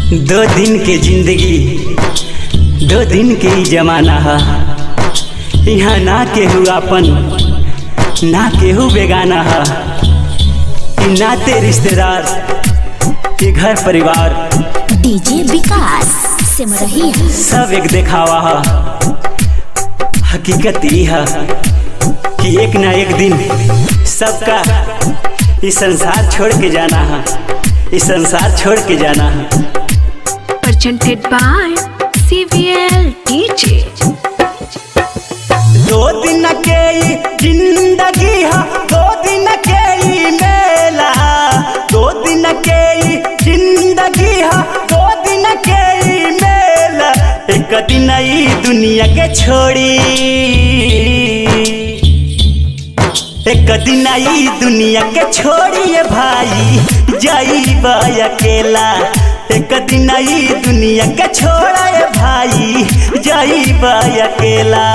दो दिन के जिंदगी, दो दिन के ही जमाना है। यहाँ ना केहू आपन ना केहू बेगाना है। नाते रिश्तेदार ये घर परिवार डीजे विकास सिमरही सब एक दिखावा है। हकीकत ये है कि एक ना एक दिन सबका इस संसार छोड़ के जाना है, इस संसार छोड़ के जाना है। Presented by CVL DJ। दो दिन के जिंदगी है, दो दिन के मेला, दो दिन के जिंदगी है, दो दिन के मेला। एक दिन ई दुनिया के छोड़ी, एक दिन ई दुनिया के छोड़िए भाई जाइबा अकेला। एक दिन ई दुनिया के छोड़े भाई जाइबा अकेला।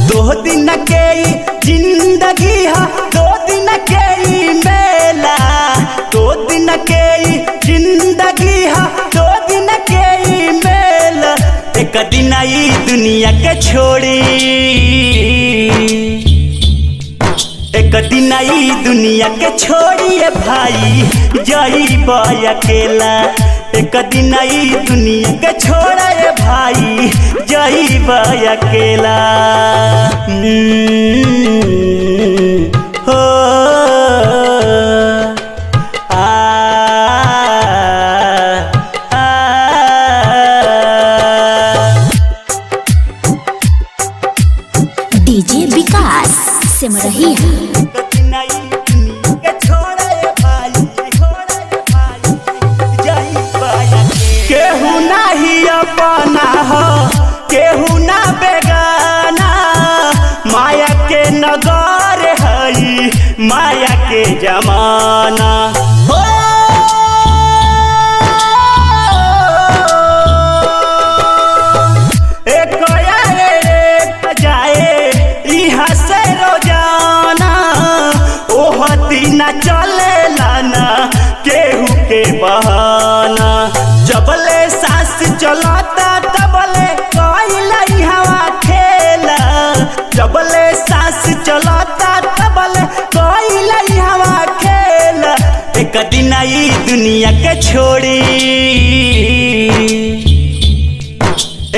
दो दिन के जिंदगी है, दो दिन के मेला, दो दिन के जिंदगी है, दो दिन के मेला। एक दिन ई दुनिया के छोड़ी, एक दिन ई दुनिया के छोड़िए भाई जाइबा अकेला। एक दिन ई दुनिया के छोड़े भाई जाइबा अकेला। हो डीजे विकास सिमरही केहू नाही अपना हो, केहू ना बेगाना। माया के नगर हई, माया के जमाना हो। एक जाए यहाँ से रोजाना, ओह दिन चले लाना केहू के बहाना। जबले सांस चलता तबले कोइला हवा खेला, जबले सांस चलता तबले कोइला हवा खेला। एक दिन ई दुनिया के छोड़ी,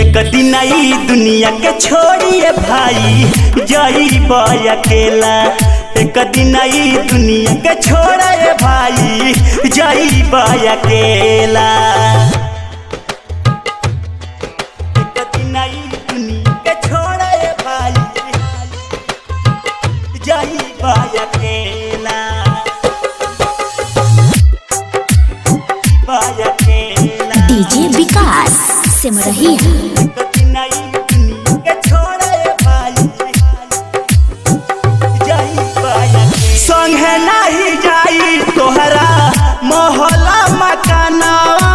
एक दिन ई दुनिया के छोड़िए भाई जाइबा अकेला। एक दिन ई दुनिया के छोड़े भाई जाइबा अकेला। एक दिन ई दुनिया के छोड़े भाई जाइबा अकेला, अकेला। डीजे विकास सिमरही संगे नहीं जाई तोहरा मोहल्ला मकानावा,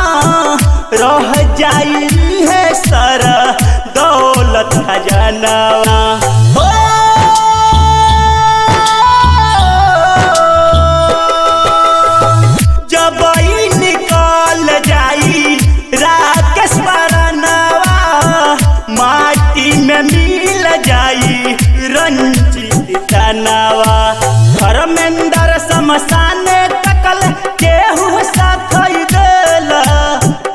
रह जाई है सारा दौलत खजानावा। हो जब ई निकल जाई राकेश परनावा, माटी में मिल जाई रंजित तनावा। धर्मेंद्र शमशान तकल केहू साथ देला,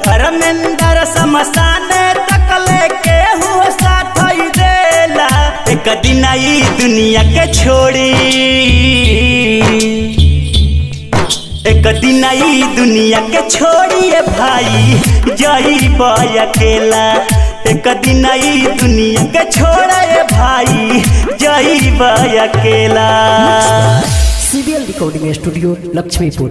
धर्मेंद्र शमशान तकल केहू साथ देला। एक दिन ई दुनिया के छोड़ी, एक दिन ई दुनिया के छोड़िए भाई जाइबा अकेला। एक दिन ई दुनिया के छोड़े भाई जाइबा अकेला। CVL recording studio Laxmipur.